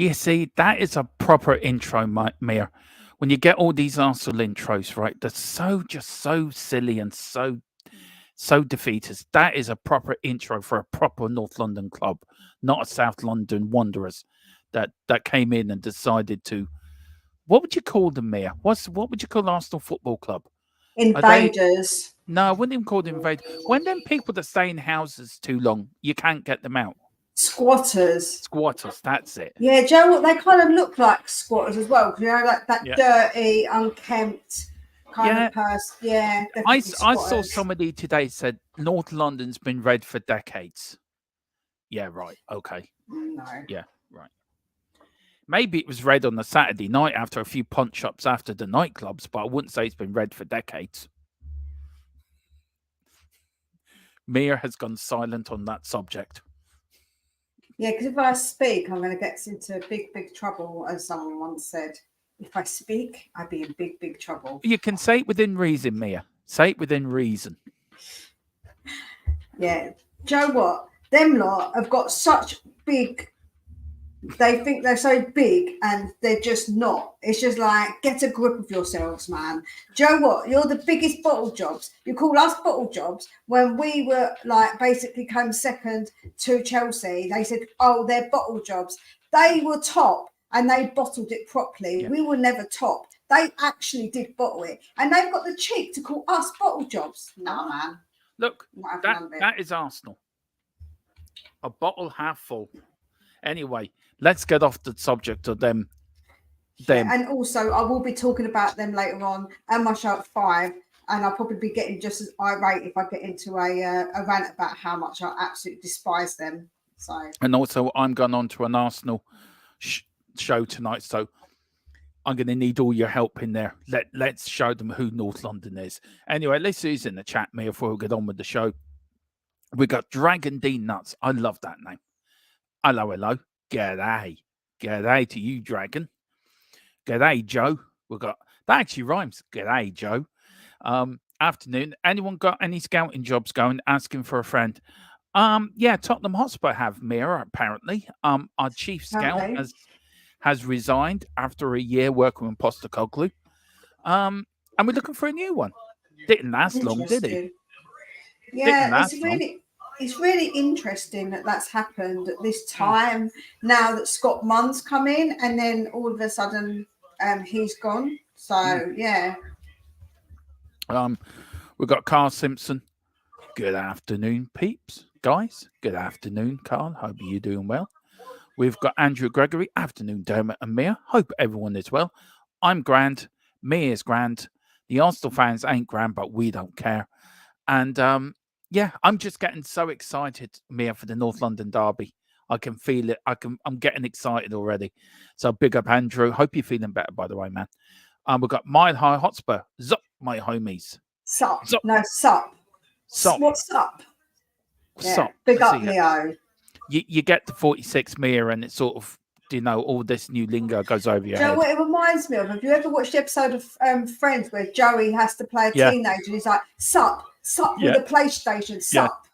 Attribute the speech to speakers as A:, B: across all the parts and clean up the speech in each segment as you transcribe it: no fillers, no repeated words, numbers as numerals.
A: You see, that is a proper intro, Mia. When you get all these Arsenal intros, right? They're so silly and so defeatist. That is a proper intro for a proper North London club, not a South London Wanderers that came in and decided to. What would you call them, Mia? What would you call Arsenal Football Club? Are they?
B: Invaders.
A: No, I wouldn't even call them invade. When them people that stay in houses too long, you can't get them out.
B: Squatters.
A: Squatters. That's it.
B: Yeah, do you know what? They kind of look like squatters as well. 'Cause, you know, like that
A: Yeah.
B: dirty, unkempt kind
A: Yeah.
B: of person. Yeah,
A: I
B: definitely
A: saw
B: squatters.
A: somebody today said North London's been red for decades. Yeah, right. Okay.
B: No.
A: Yeah, right. Maybe it was red on the Saturday night after a few punch ups after the nightclubs, but I wouldn't say it's been red for decades. Mia has gone silent on that subject.
B: Yeah, because if I speak, I'm going to get into big trouble, as someone once said. If I speak, I'd be in big trouble.
A: You can say it within reason, Mia. Say it within reason.
B: Yeah. Do you know what? Them lot have got such big. They think they're so big and they're just not. It's just like, get a grip of yourselves, man. Do you know what? You're the biggest bottle jobs. You call us bottle jobs when we were like basically came second to Chelsea. They said, oh, they're bottle jobs. They were top and they bottled it properly.
A: Yeah.
B: We were never top. They actually did bottle it. And they've got the cheek to call us bottle jobs. Nah, man.
A: Look, that is Arsenal. A bottle half full. Anyway, let's get off the subject of them.
B: Yeah, and also, I will be talking about them later on and my show at 5. And I'll probably be getting just as irate if I get into a rant about how much I absolutely despise them. So,
A: and also, I'm going on to an Arsenal show tonight, so I'm going to need all your help in there. Let's show them who North London is. Anyway, let's see who's in the chat, Mia, before we get on with the show. We got Dragon D Nuts. I love that name. Hello. G'day. G'day to you, Dragon. G'day, Joe. We got that actually rhymes. G'day, Joe. Afternoon. Anyone got any scouting jobs going? Asking for a friend. Yeah, Tottenham Hotspur have Mira, apparently. Our chief scout has resigned after a year working with Postecoglou. And we're looking for a new one. Didn't last long, did he?
B: Yeah, it's really interesting that that's happened at this time. Now that Scott Munn's come in, and then all of a sudden, he's gone. So yeah.
A: We've got Carl Simpson. Good afternoon, peeps, guys. Good afternoon, Carl. Hope you're doing well. We've got Andrew Gregory. Afternoon, Dermot and Mia. Hope everyone is well. I'm grand. Mia's grand. The Arsenal fans ain't grand, but we don't care. And yeah, I'm just getting so excited, Mia, for the North London derby. I can feel it. I'm getting excited already. So big up, Andrew. Hope you're feeling better, by the way, man. We've got Mile High Hotspur. Zup, my homies.
B: Sup.
A: Zup.
B: No, sup.
A: Sup.
B: What's up?
A: Yeah.
B: Sup. Big up, Leo.
A: You get the 46 Mia, and it's sort of, all this new lingo goes over your head.
B: Do you know what it reminds me of? Have you ever watched the episode of Friends where Joey has to play a teenager and he's like, sup with a PlayStation, sup.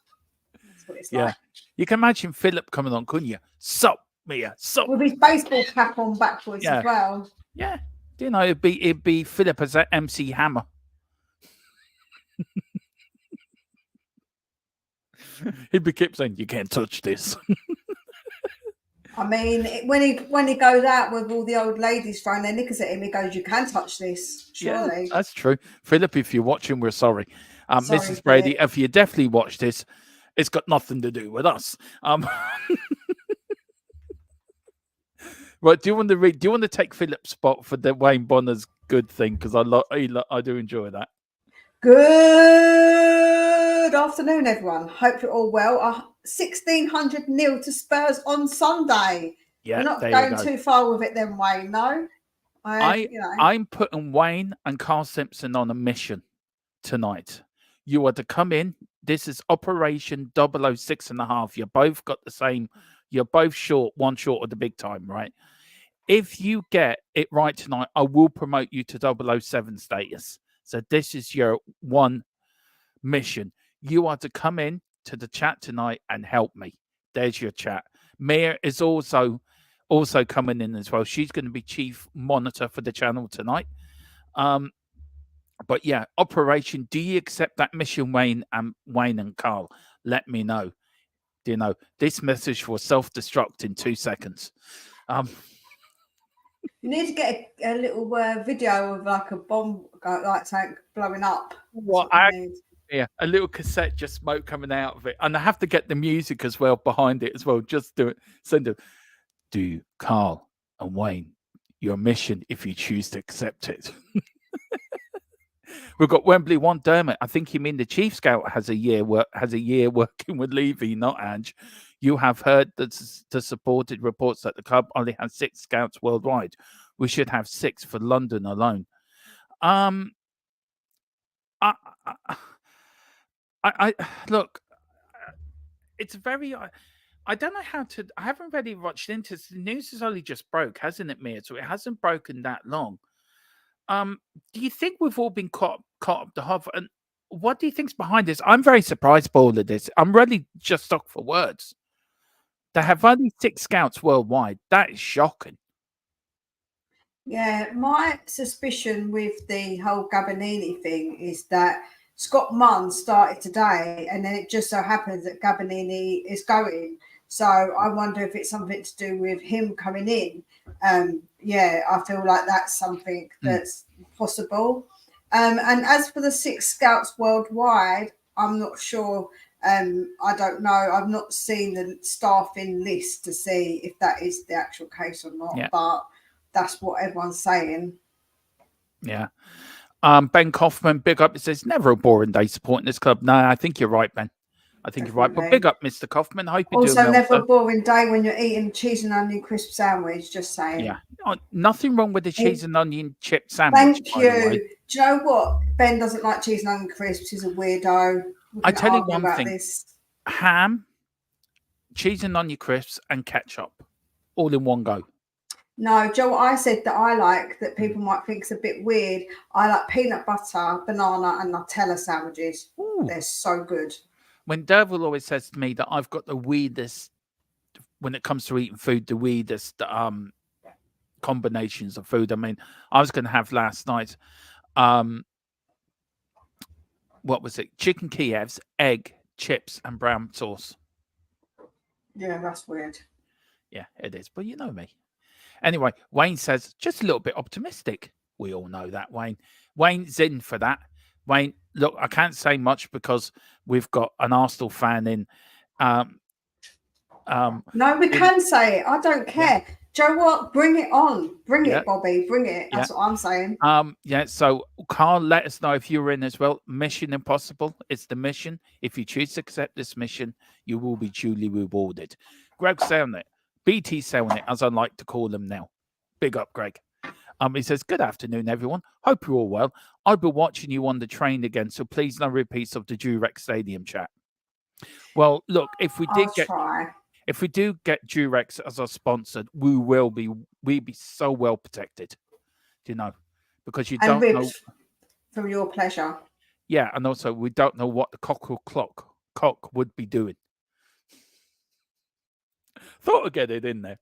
B: That's what it's like.
A: You can imagine Philip coming on, couldn't you? Sup, Mia, sup.
B: With his baseball cap on backwards as well.
A: Yeah. It'd be Philip as MC Hammer. He'd be kept saying, "You can't touch this."
B: I mean, when he goes out with all the old ladies throwing their knickers at him, he goes, "You can touch this." Surely.
A: Yeah, that's true. Philip, if you're watching, we're sorry. Mrs. Brady, if you definitely watch this, it's got nothing to do with us. Right? Do you want to take Philip's spot for the Wayne Bonner's good thing? Because I do enjoy that.
B: Good afternoon, everyone. Hope you're all well. 1,600-0 to Spurs on Sunday.
A: Yeah,
B: we're not going too far with it, then, Wayne. No,
A: I'm putting Wayne and Carl Simpson on a mission tonight. You are to come in. This is Operation 006.5. You both got the same. You're both short, one short of the big time, right? If you get it right tonight, I will promote you to 007 status. So this is your one mission. You are to come in to the chat tonight and help me. There's your chat. Mia is also also coming in as well. She's going to be chief monitor for the channel tonight. But yeah, Operation. Do you accept that mission, Wayne and Carl? Let me know. Do you know this message will self-destruct in 2 seconds?
B: You need to get a little video of like a bomb, like something blowing up.
A: What? Yeah, a little cassette, just smoke coming out of it, and I have to get the music as well behind it as well. Just do it. Send it. Do Carl and Wayne your mission if you choose to accept it. We've got Wembley One Dermot. I think you mean the Chief Scout has a year working with Levy, not Ange. You have heard the supported reports that the club only has 6 scouts worldwide. We should have 6 for London alone. I look. It's very. I don't know how to. I haven't really watched into this. The news has only just broke, hasn't it, Mia? So it hasn't broken that long. Do you think we've all been caught up the hover? And what do you think's behind this? I'm very surprised by all of this. I'm really just stuck for words. They have only 6 scouts worldwide. That is shocking.
B: Yeah, my suspicion with the whole Gabonini thing is that Scott Munn started today, and then it just so happens that Gabonini is going. So I wonder if it's something to do with him coming in. Yeah, I feel like that's something that's possible. And as for the 6 scouts worldwide, I'm not sure. I don't know. I've not seen the staffing list to see if that is the actual case or not.
A: Yeah.
B: But that's what everyone's saying.
A: Yeah. Ben Kaufman, big up. It says never a boring day supporting this club. No, I think you're right, Ben. I think you're right. But big up, Mr. Kaufman. Hope you're doing well.
B: Also, never a boring day when you're eating cheese and onion crisp sandwich. Just saying.
A: Yeah. Oh, nothing wrong with the cheese and onion chip sandwich.
B: Thank you. Do you know what? Ben doesn't like cheese and onion crisps. He's a weirdo.
A: I tell you one thing. Ham, cheese and onion crisps, and ketchup, all in one go.
B: No, Joe, I said that I like that people might think it's a bit weird. I like peanut butter, banana, and Nutella sandwiches. Ooh. They're so good.
A: When Derville always says to me that I've got the weirdest, when it comes to eating food, the weirdest combinations of food. I mean, I was going to have last night, what was it? Chicken Kievs, egg, chips, and brown sauce.
B: Yeah, that's weird.
A: Yeah, it is. But you know me. Anyway, Wayne says, just a little bit optimistic. We all know that, Wayne. Wayne's in for that. Wayne, look, I can't say much because we've got an Arsenal fan in.
B: No, we can say it. I don't care. Yeah. Joe, what? Bring it on. Bring it, Bobby. Bring it. That's what I'm saying.
A: Yeah, so Carl, let us know if you're in as well. Mission Impossible. It's the mission. If you choose to accept this mission, you will be duly rewarded. Greg saying it. BT selling it, as I like to call them now. Big up, Greg. He says, good afternoon, everyone. Hope you're all well. I'll be watching you on the train again, so please no repeats of the Durex Stadium chat. Well, look, if we do get Durex as our sponsor, we'll be so well protected. Do you know? Because you don't know
B: from your pleasure.
A: Yeah, and also we don't know what the cock would be doing. Thought I'd get it in there.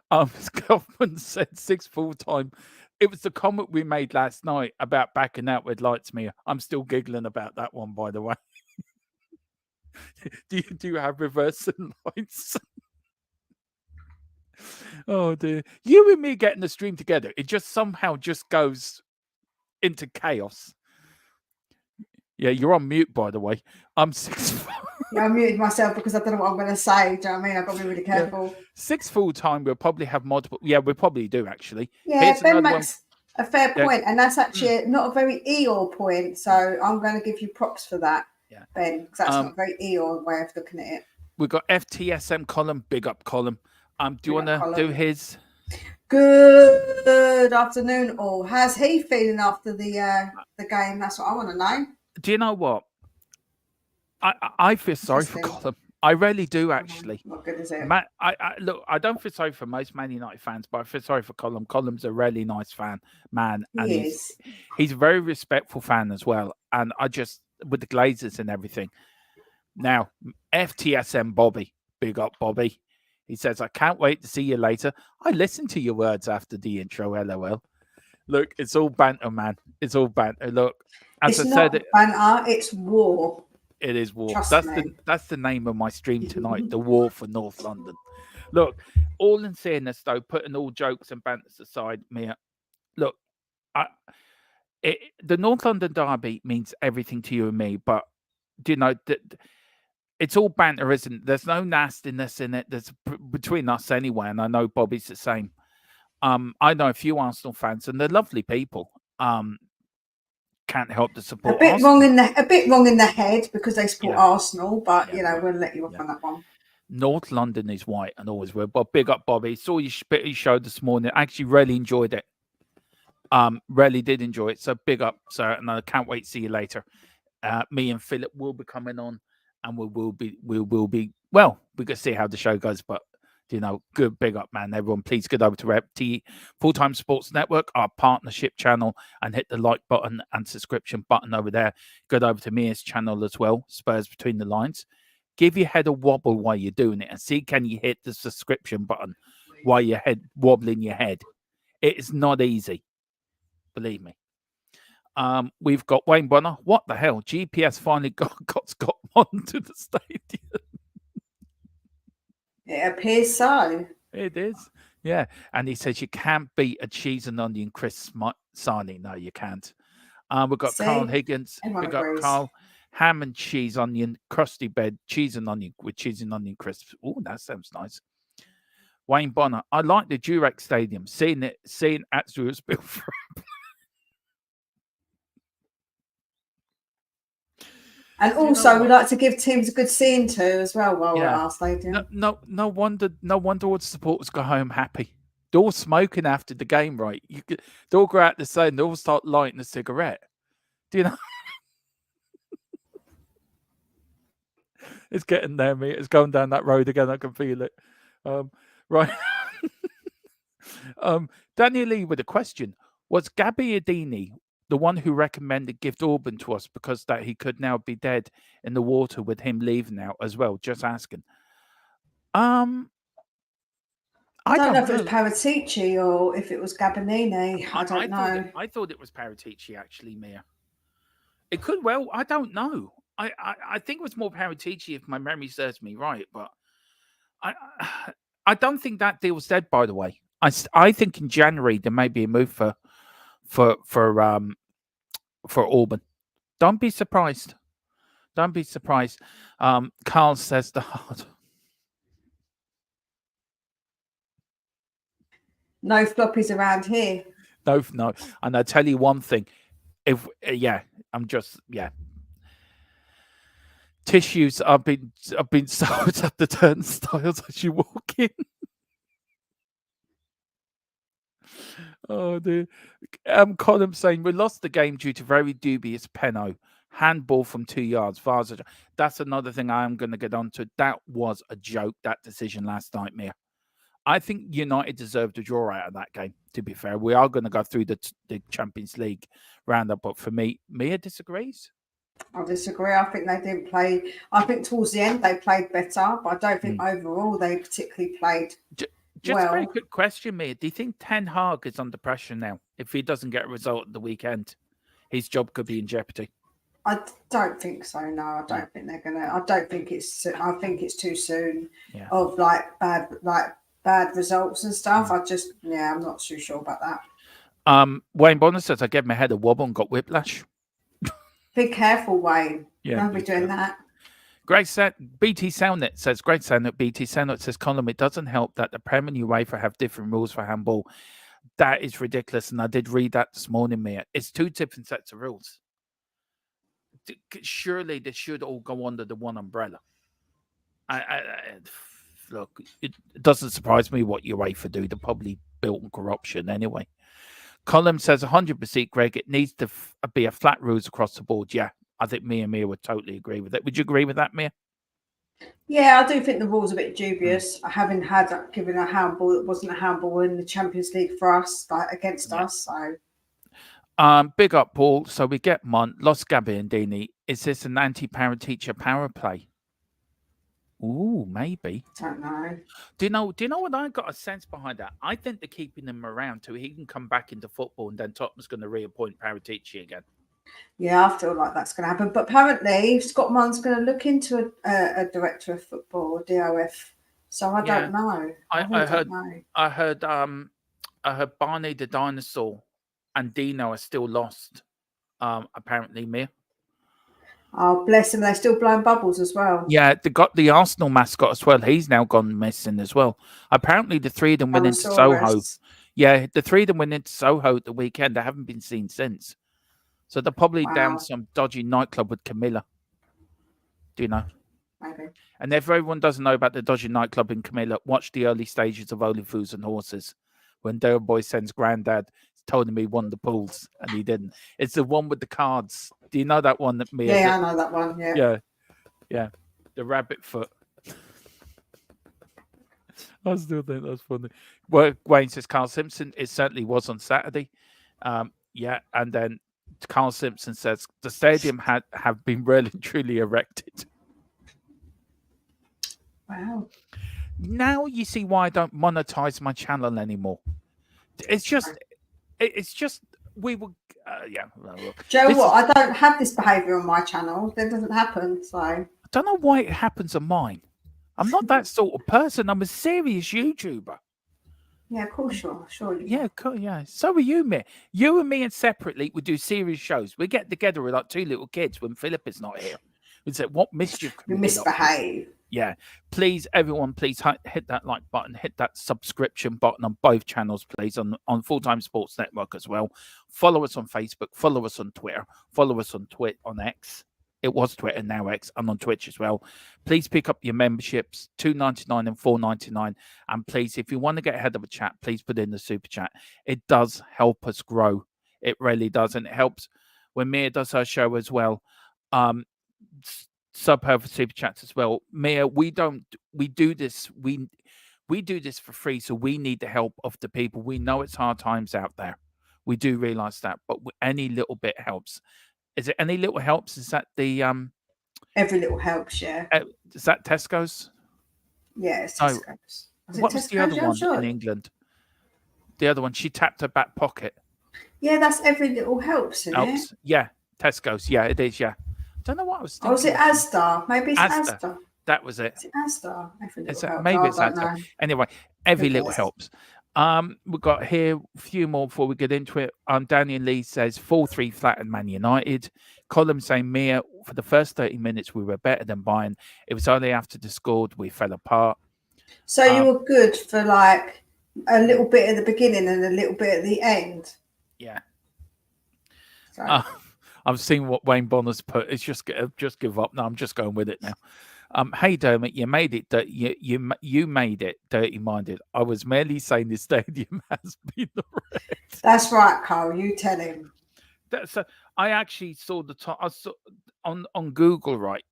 A: Government said 6 full-time. It was the comment we made last night about backing out with Lightsmere. I'm still giggling about that one, by the way. Do you have reversing lights? Oh dear. You and me getting the stream together, it just somehow just goes into chaos. Yeah, you're on mute, by the way. I'm 6.
B: Yeah, I muted myself because I don't know what I'm going to say. Do you know what I mean? I've got to be really careful.
A: 6 full-time, we'll probably have multiple. Yeah, we probably do, actually.
B: Yeah, Ben makes a fair point, and that's actually not a very Eeyore point, so I'm going to give you props for that, Ben, because that's not a very Eeyore way of looking at it.
A: We've got FTSM column, big up column. Do you want to do his?
B: Good afternoon, all. How's he feeling after the game? That's what I want to know.
A: Do you know what? I feel sorry for Colin. I really do, actually.
B: What good is it?
A: Look, I don't feel sorry for most Man United fans, but I feel sorry for Colin. Colin's a really nice man, and he's a very respectful fan as well. And I just, with the Glazers and everything. Now, FTSM Bobby, big up Bobby. He says, I can't wait to see you later. I listened to your words after the intro, LOL. Look, it's all banter, man. It's all banter. Look, as
B: It's
A: I said,
B: not banter, it's war.
A: it is war.
B: Trust me.
A: That's the name of my stream tonight, the war for North London. Look, all in fairness though, putting all jokes and banters aside, Mia, look, the North London derby means everything to you and me, but you know it's all banter, isn't it? There's no nastiness in it. There's between us anyway, and I know Bobby's the same. I know a few Arsenal fans, and they're lovely people. Can't help to support
B: a bit
A: Arsenal.
B: wrong in the head because they support Arsenal, but
A: Yeah,
B: we'll let you off on that one.
A: North London is white and always will. But big up, Bobby. Saw your show this morning. I actually really enjoyed it. Really did enjoy it. So big up, sir. And I can't wait to see you later. Me and Philip will be coming on, and we will be. Well, we can see how the show goes, but good big up, man. Everyone, please get over to FT Full-Time Sports Network, our partnership channel, and hit the like button and subscription button over there. Get over to Mia's channel as well, Spurs Between the Lines. Give your head a wobble while you're doing it and see can you hit the subscription button while you're wobbling your head. It is not easy. Believe me. We've got Wayne Bonner. What the hell? GPS finally got onto the stadium.
B: It appears so.
A: It is. Yeah. And he says you can't beat a cheese and onion crisp signing. No, you can't. We've got Carl Higgins. We've got Carl. Ham and cheese, onion, crusty bed, cheese and onion with cheese and onion crisps. Oh, that sounds nice. Wayne Bonner. I like the Durex Stadium. Seeing at was built for.
B: And also, we like to give teams a good scene too, as well, while we're at our stadium.
A: No wonder all the supporters go home happy. They're all smoking after the game, right? They all go out the side and they all start lighting a cigarette. Do you know? It's getting there, mate. It's going down that road again. I can feel it. Right. Daniel Lee with a question. Was Gabbiadini the one who recommended Gift Orban to us because that he could now be dead in the water with him leaving out as well? Just asking. I
B: don't know if it was Paratici or if it was Gabbiadini. I don't know.
A: I thought it was Paratici, actually, Mia. It could well. I don't know. I think it was more Paratici if my memory serves me right, but I don't think that deal was dead. By the way, I think in January there may be a move for Orban. Don't be surprised. Don't be surprised. Carl says the heart.
B: No floppies around here.
A: No. And I tell you one thing. Tissues are being sold at the turnstiles as you walk in. Oh dear. Colin saying we lost the game due to very dubious penalty. Handball from 2 yards. That's another thing I am going to get onto. That was a joke, that decision last night, Mia. I think United deserved a draw out of that game, to be fair. We are going to go through the Champions League roundup, but for me, Mia disagrees.
B: I disagree. I think they didn't play. I think towards the end they played better, but I don't think overall they particularly played
A: Just a very quick question, Mia. Do you think Ten Hag is under pressure now? If he doesn't get a result at the weekend, his job could be in jeopardy.
B: I don't think so. No, I don't think they're gonna. I don't think it's. I think it's too soon.
A: Yeah.
B: Of bad results and stuff. I'm not too sure about that.
A: Wayne Bonner says I gave my head a wobble and got whiplash.
B: Be careful, Wayne.
A: Yeah,
B: don't be doing that.
A: BT Soundnet says, great Soundnet. BT Soundnet says, Colin, it doesn't help that the Prem and UEFA have different rules for handball. That is ridiculous. And I did read that this morning, Mia. It's two different sets of rules. Surely they should all go under the one umbrella. Look, it doesn't surprise me what UEFA do. They're probably built on corruption anyway. Colin says 100%, Greg. It needs to be a flat rules across the board. Yeah, I think Mia would totally agree with it. Would you agree with that, Mia?
B: Yeah, I do think the rule's a bit dubious. I haven't given a handball that wasn't a handball in the Champions League for us, against us. So,
A: big up, Paul. So we get Mont, lost Gabbiadini. Is this an anti-parent teacher power play? Ooh, maybe.
B: Don't know.
A: Do you know what I got a sense behind that? I think they're keeping him around till he can come back into football, and then Tottenham's going to reappoint Paratici again.
B: Yeah, I feel like that's going to happen. But apparently, Scott Munn's going to look into a director of football, DOF. So I don't know. I really don't know.
A: I heard Barney the dinosaur and Dino are still lost. Apparently, Mia.
B: Oh, bless them. They're still blowing bubbles as well.
A: Yeah, they got the Arsenal mascot as well. He's now gone missing as well. Apparently, the three of them went into Soho. Yeah, the three of them went into Soho at the weekend. They haven't been seen since. So they're probably down some dodgy nightclub with Camilla. Do you know?
B: Maybe.
A: And if everyone doesn't know about the dodgy nightclub in Camilla, watch the early stages of Only Fools and Horses. When Dale Boy sends Granddad, told him he won the pools, and he didn't. It's the one with the cards. Do you know that one that Mia?
B: Yeah, I know that one.
A: Yeah. The rabbit foot. I still think that's funny. Well, Wayne says Carl Simpson. It certainly was on Saturday. Yeah, and then Carl Simpson says the stadium have been really truly erected.
B: Wow.
A: Now you see why I don't monetize my channel anymore. It's just we will.
B: Joe, I don't have this behaviour on my channel. That doesn't happen. So I
A: don't know why it happens on mine. I'm not that sort of person. I'm a serious YouTuber.
B: Yeah, of course, sure.
A: Yeah, cool. Yeah, so are you, me. You and me, and separately, we do serious shows. We get together with like two little kids when Philip is not here. We say, "What mischief can
B: you misbehave?"
A: Yeah, please, everyone, please hit that like button, hit that subscription button on both channels, please, on Full Time Sports Network as well. Follow us on Facebook, follow us on Twitter, follow us on X. It was Twitter, now X, and on Twitch as well. Please pick up your memberships, $2.99 and $4.99. And please, if you want to get ahead of a chat, please put in the super chat. It does help us grow. It really does, and it helps when Mia does her show as well. Sub her for super chats as well. Mia, we do this for free, so we need the help of the people. We know it's hard times out there. We do realize that, but any little bit helps. Is it any little helps? Is that the
B: every little helps? Yeah.
A: Is that Tesco's?
B: Yeah, it's Tesco's.
A: What was the other one in England? The other one, she tapped her back pocket.
B: Yeah, that's every little helps, isn't it?
A: Yeah, Tesco's. Yeah, it is. Yeah. Don't know what I was thinking.
B: Oh, was it Asda? Maybe it's Asda.
A: That was it.
B: Is it Asda?
A: Maybe it's Asda. Anyway, every little helps. We've got here a few more before we get into it. Daniel Lee says 4-3 flattened Man United. Column saying Mia, for the first 30 minutes we were better than Bayern. It was only after they scored we fell apart.
B: So you were good for like a little bit at the beginning and a little bit at the end.
A: Yeah. I've seen what Wayne Bonner's put. It's just give up. No, I'm just going with it now. Hey Dermot, you made it. You made it dirty-minded. I was merely saying the stadium has been wrecked.
B: That's right, Carl. You tell him.
A: I actually saw I saw on Google, right?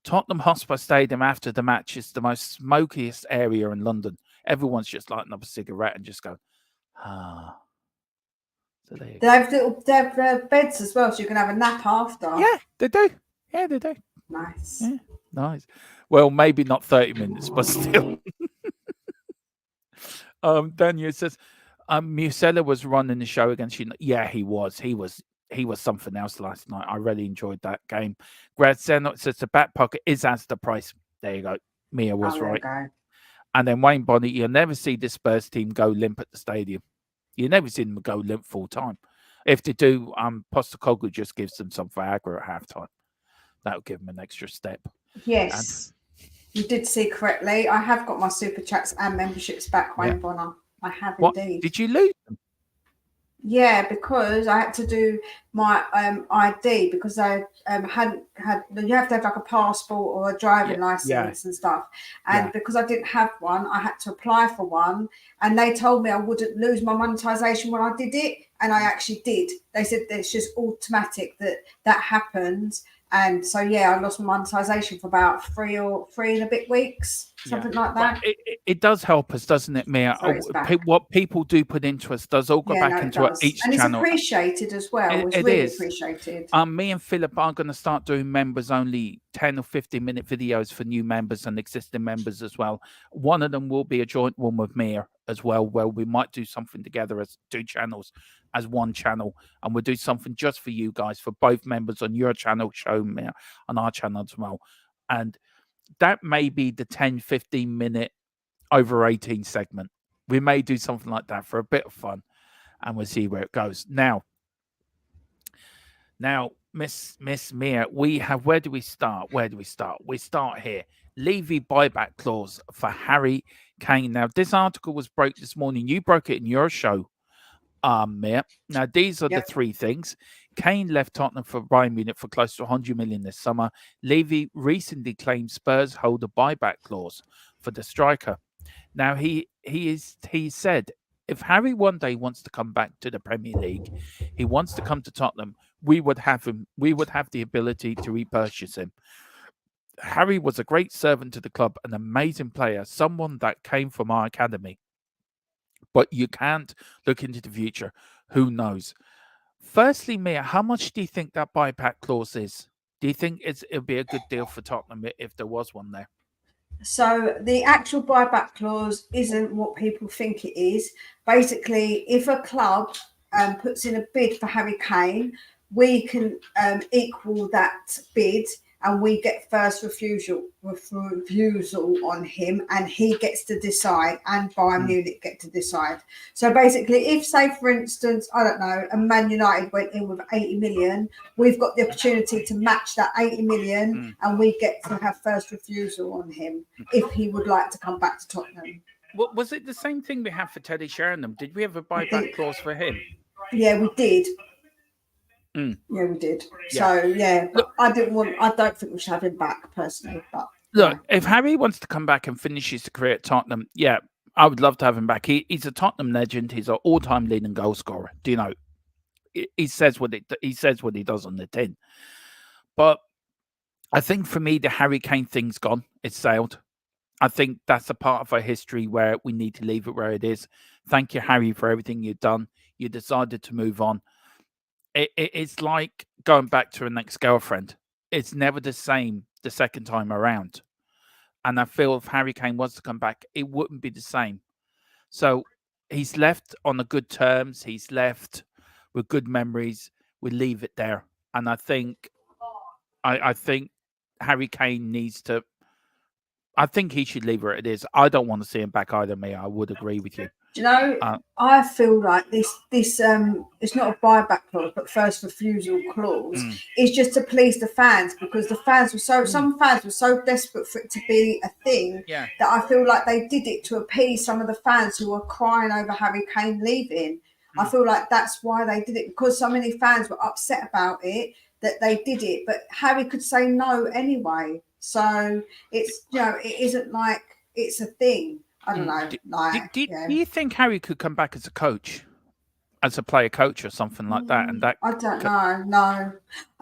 A: Tottenham Hotspur Stadium after the match is the most smokiest area in London. Everyone's just lighting up a cigarette and just going, ah. So they
B: have beds as well, so you can have a nap after.
A: Yeah, they do. Yeah, they do.
B: Nice.
A: Yeah, nice. Well, maybe not 30 minutes, but still. Daniel says, Musella was running the show against you. Yeah, he was. He was something else last night. I really enjoyed that game. Grad Senot says the back pocket is as the price. There you go. Mia was right. And then Wayne Bonnet, you'll never see this Spurs team go limp at the stadium. You never see them go limp full time. If they do, Postecoglou just gives them some Viagra at halftime. That'll give them an extra step.
B: Yes, you did see correctly. I have got my super chats and memberships back, Wayne Bonner. I have indeed.
A: Did you lose them?
B: Yeah, because I had to do my ID because I hadn't had. You have to have like a passport or a driving license and stuff. And because I didn't have one, I had to apply for one. And they told me I wouldn't lose my monetization when I did it, and I actually did. They said that it's just automatic that happens. And so, yeah, I lost my monetization for about three and a bit weeks, something like that.
A: But it does help us, doesn't it, Mia?
B: So it's back.
A: What people do put into us does all go
B: Yeah,
A: back
B: no, it
A: into
B: does.
A: each
B: And it's
A: channel.
B: appreciated as well. It's
A: It
B: really
A: is.
B: appreciated.
A: Me and Philip are going to start doing members only 10 or 15-minute videos for new members and existing members as well. One of them will be a joint one with Mia as well, where we might do something together as 2 channels, as 1 channel, and we'll do something just for you guys, for both members on your channel, show Mia on our channel as well. And that may be the 10-15-minute over 18 segment. We may do something like that for a bit of fun, and we'll see where it goes. Now, Miss Mia, we have, where do we start? We start here. Levy buyback clause for Harry Kane. Now, this article was broke this morning. You broke it in your show, Mia. Now, these are the 3 things. Kane left Tottenham for Bayern Munich for close to 100 million this summer. Levy recently claimed Spurs hold a buyback clause for the striker. Now, he said, if Harry one day wants to come back to the Premier League, he wants to come to Tottenham, we would have him. We would have the ability to repurchase him. Harry was a great servant to the club, an amazing player, someone that came from our academy. But you can't look into the future. Who knows? Firstly, Mia, how much do you think that buyback clause is? Do you think it'll be a good deal for Tottenham if there was one there?
B: So the actual buyback clause isn't what people think it is. Basically, if a club puts in a bid for Harry Kane, we can equal that bid and we get first refusal on him, and he gets to decide, and Bayern Munich get to decide. So basically, if, say, for instance, I don't know, a Man United went in with 80 million, we've got the opportunity to match that 80 million and we get to have first refusal on him if he would like to come back to Tottenham.
A: What was it the same thing we have for Teddy Sheringham? Did we have a buyback clause for him?
B: Yeah, we did. Yeah, we did. So yeah, but I don't think we should have him back personally. But
A: look, if Harry wants to come back and finish his career at Tottenham, yeah, I would love to have him back. He's a Tottenham legend. He's an all-time leading goal scorer. Do you know? He says what he does on the tin. But I think for me, the Harry Kane thing's gone. It's sailed. I think that's a part of our history where we need to leave it where it is. Thank you, Harry, for everything you've done. You decided to move on. It's like going back to an ex-girlfriend. It's never the same the second time around. And I feel if Harry Kane was to come back, it wouldn't be the same. So he's left on the good terms. He's left with good memories. We leave it there. And I think Harry Kane needs to. I think he should leave where it is. I don't want to see him back either, Mia. I would agree with you.
B: Do you know, I feel like this it's not a buyback clause, but first refusal clause is just to please the fans, because the fans were some fans were so desperate for it to be a thing that I feel like they did it to appease some of the fans who were crying over Harry Kane leaving. I feel like that's why they did it, because so many fans were upset about it that they did it. But Harry could say no anyway. So it's, it isn't like it's a thing. I don't know.
A: Do you think Harry could come back as a coach, as a player coach or something like that? And that
B: I don't know. No.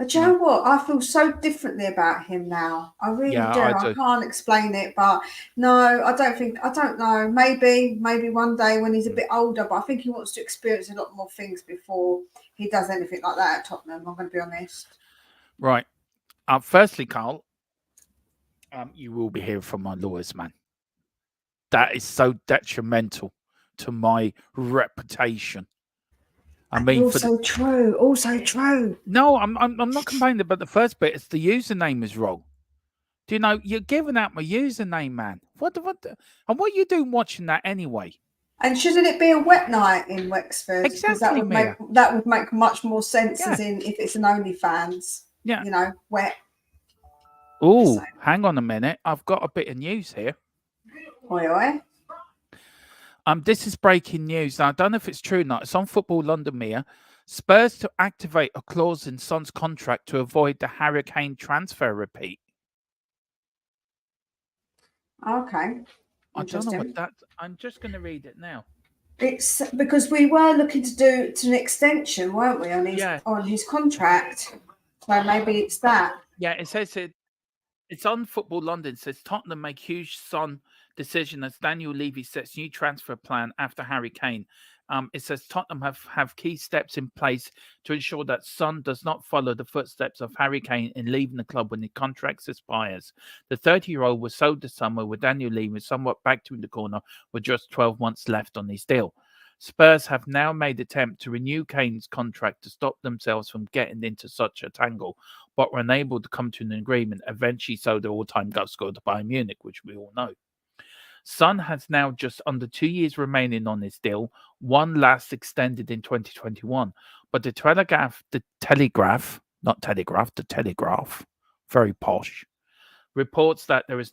B: Do you know what? I feel so differently about him now. I really do. I can't explain it, but no, I don't know. Maybe one day when he's a bit older, but I think he wants to experience a lot more things before he does anything like that at Tottenham. I'm going to be honest.
A: Right. Firstly, Carl, you will be hearing from my lawyers, man. That is so detrimental to my reputation. I mean,
B: also true.
A: No, I'm not complaining about the first bit. It's the username is wrong. Do you know you're giving out my username, man? What? And what are you doing watching that anyway?
B: And shouldn't it be a wet night in Wexford?
A: Exactly,
B: that would make much more sense, as in if it's an OnlyFans. Yeah, wet.
A: Oh, hang on a minute. I've got a bit of news here.
B: Oi.
A: This is breaking news. Now, I don't know if it's true or not. It's on Football London, Mia. Spurs to activate a clause in Son's contract to avoid the Harry Kane transfer repeat.
B: Okay.
A: I don't know what that. I'm just going to read it now.
B: It's because we were looking to do an extension, weren't we, on his contract? So maybe it's that.
A: Yeah, it says it's on Football London. It says Tottenham make huge Son decision as Daniel Levy sets new transfer plan after Harry Kane. It says Tottenham have key steps in place to ensure that Son does not follow the footsteps of Harry Kane in leaving the club when the contract expires. The 30-year-old was sold this summer with Daniel Levy somewhat backed in the corner with just 12 months left on his deal. Spurs have now made attempt to renew Kane's contract to stop themselves from getting into such a tangle, but were unable to come to an agreement, eventually sold their all-time goal scorer to Bayern Munich, which we all know. Son has now just under 2 years remaining on his deal, one last extended in 2021. But the Telegraph, very posh, reports that there is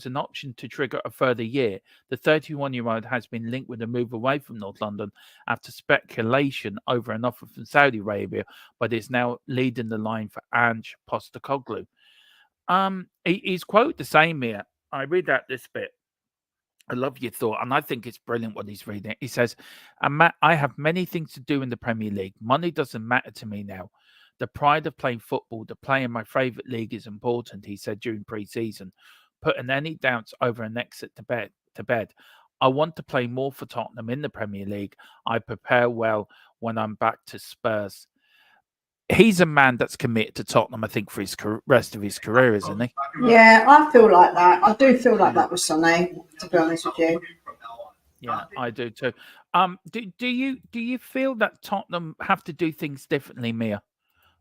A: an option to trigger a further year. The 31-year-old has been linked with a move away from North London after speculation over an offer from Saudi Arabia, but is now leading the line for Ange Postecoglou. He's quote the same here. I read out this bit. I love your thought, and I think it's brilliant what he's reading. He says, I have many things to do in the Premier League. Money doesn't matter to me now. The pride of playing football, the play in my favourite league is important, he said during pre-season, putting any doubts over an exit to bed. I want to play more for Tottenham in the Premier League. I prepare well when I'm back to Spurs. He's a man that's committed to Tottenham, I think, for his rest of his career, isn't he?
B: Yeah, I feel like that. I do feel like that with Sonny, to be honest with you.
A: Yeah, I do too. Do you feel that Tottenham have to do things differently, Mia,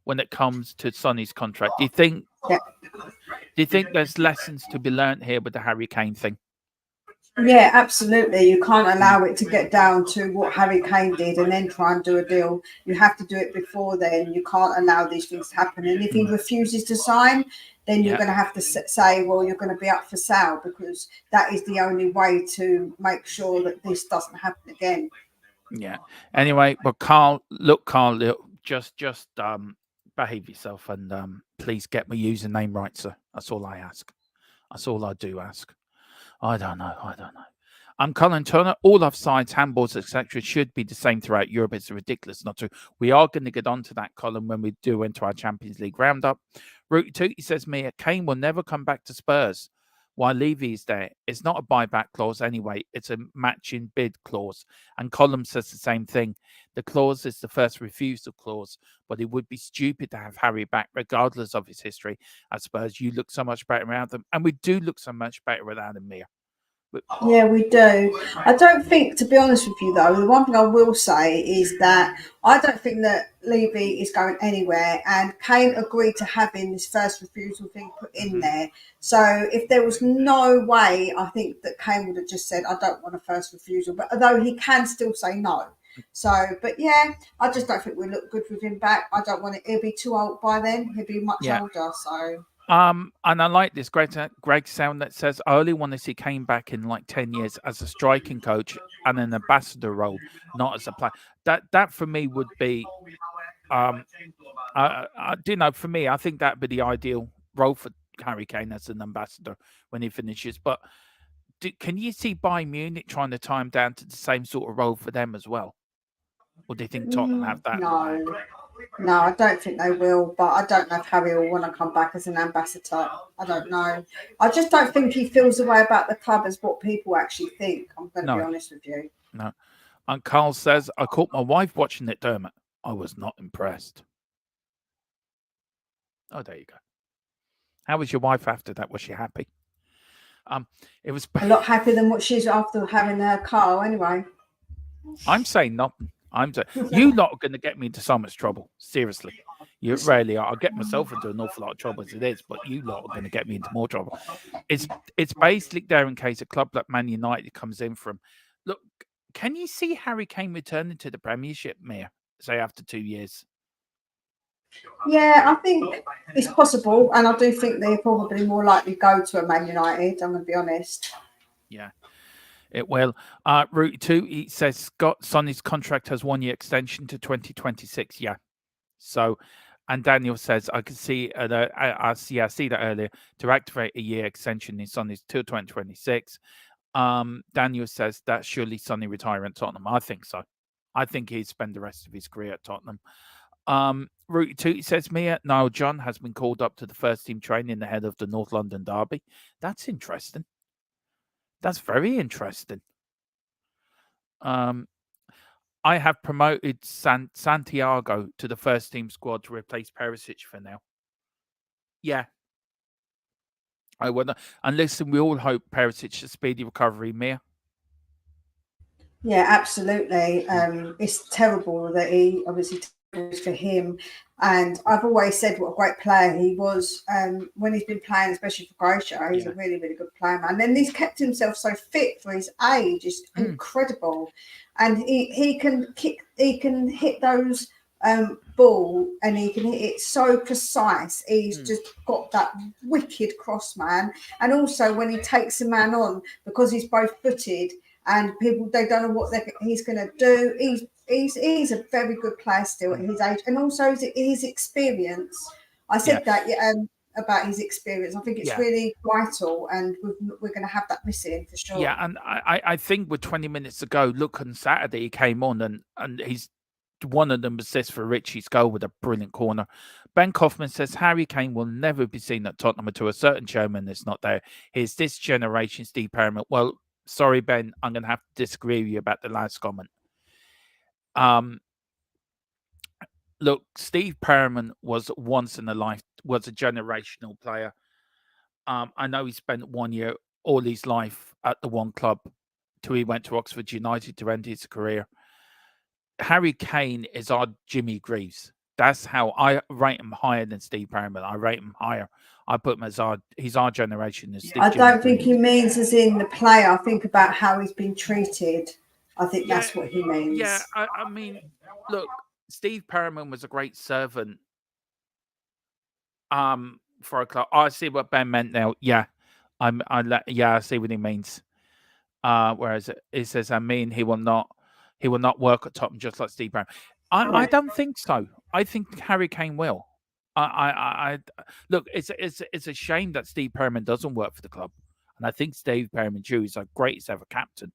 A: when it comes to Sonny's contract? Do you think?
B: Yeah.
A: Do you think there's lessons to be learnt here with the Harry Kane thing?
B: Yeah, absolutely. You can't allow it to get down to what Harry Kane did and then try and do a deal. You have to do it before then. You can't allow these things to happen. And if he refuses to sign, then you're going to have to say, well, you're going to be up for sale, because that is the only way to make sure that this doesn't happen again.
A: Yeah. Anyway, but Carl, just behave yourself and please get my username right, sir. That's all I ask. That's all I do ask. I don't know. I'm Colin Turner. All offsides, handballs, etc. should be the same throughout Europe. It's ridiculous not to. We are going to get onto that, Colin, when we do enter our Champions League roundup. Route 2, he says, Mia, Kane will never come back to Spurs while Levy is there. It's not a buyback clause anyway. It's a matching bid clause. And Colin says the same thing. The clause is the first refusal clause, but it would be stupid to have Harry back regardless of his history at Spurs. You look so much better around them. And we do look so much better without him, Mia.
B: Yeah, we do. I don't think, to be honest with you, though, the one thing I will say is that I don't think that Levy is going anywhere, and Kane agreed to having this first refusal thing put in there. So if there was no way, I think that Kane would have just said, I don't want a first refusal, but although he can still say no. So, but yeah, I just don't think we look good with him back. I don't want it. He'll be too old by then. He'll be much older, so...
A: And I like this Greg sound that says, I only want to see Kane back in like 10 years as a striking coach and an ambassador role, not as a player. That for me would be, for me, I think that'd be the ideal role for Harry Kane as an ambassador when he finishes. But can you see Bayern Munich trying to tie him down to the same sort of role for them as well? Or do you think Tottenham have that?
B: No, I don't think they will, but I don't know if Harry will want to come back as an ambassador. I don't know. I just don't think he feels the way about the club as what people actually think. I'm going to be honest with you.
A: No. And Carl says, I caught my wife watching it, Dermot. I was not impressed. Oh, there you go. How was your wife after that? Was she happy? It was
B: a lot happier than what she's after having her car anyway.
A: I'm saying nothing. You lot are going to get me into so much trouble. Seriously. You really are. I'll get myself into an awful lot of trouble as it is, but you lot are going to get me into more trouble. It's basically there in case a club like Man United comes in from. Look, can you see Harry Kane returning to the Premiership, Mia, say after 2 years?
B: Yeah, I think it's possible, and I do think they're probably more likely to go to a Man United, I'm going to be honest.
A: Yeah. It will. Route 2, he says Scott Sonny's contract has 1 year extension to 2026. Yeah. So, and Daniel says, I can see I see that earlier, to activate a year extension in Sonny's till 2026. Daniel says that surely Sonny retire at Tottenham. I think so. I think he'd spend the rest of his career at Tottenham. Rooty Tooty says, Mia, Niall John has been called up to the first team training ahead of the North London derby. That's interesting. That's very interesting. I have promoted Santiago to the first team squad to replace Perisic for now. Yeah. I wonder. And listen, we all hope Perisic a speedy recovery, Mia.
B: Yeah, absolutely. It's terrible that he obviously for him. And I've always said what a great player he was when he's been playing, especially for Croatia. He's a really, really good player, man. And he's kept himself so fit for his age. It's incredible. And he can kick, he can hit those ball, and he can hit it so precise. He's just got that wicked cross, man. And also when he takes a man on, because he's both footed, and people, they don't know what he's going to do. He's a very good player still at his age, and also his experience. I said that about his experience. I think it's really vital, and we're going to have that missing for sure.
A: Yeah, and I think with 20 minutes to go, look, on Saturday he came on and he's one of them assists for Richie's goal with a brilliant corner. Ben Kaufman says Harry Kane will never be seen at Tottenham until a certain chairman is not there. He's this generation's Steve Perriman. Well, sorry, Ben, I'm going to have to disagree with you about the last comment. Look, Steve Perriman was once in a life, was a generational player. I know he spent 1 year all his life at the one club till he went to Oxford United to end his career. Harry Kane is our Jimmy Greaves. That's how I rate him higher than Steve Perriman. I rate him higher. I put him as he's our generation.
B: I don't think he means as in the player. I think about how he's been treated. I think that's what he means.
A: Yeah, I mean, look, Steve Perriman was a great servant for a club. I see what Ben meant now. Yeah, I see what he means. Whereas it says, I mean, he will not work at Tottenham just like Steve Brown. I don't think so. I think Harry Kane will. I look. It's a shame that Steve Perriman doesn't work for the club, and I think Steve Perriman Jew is our greatest ever captain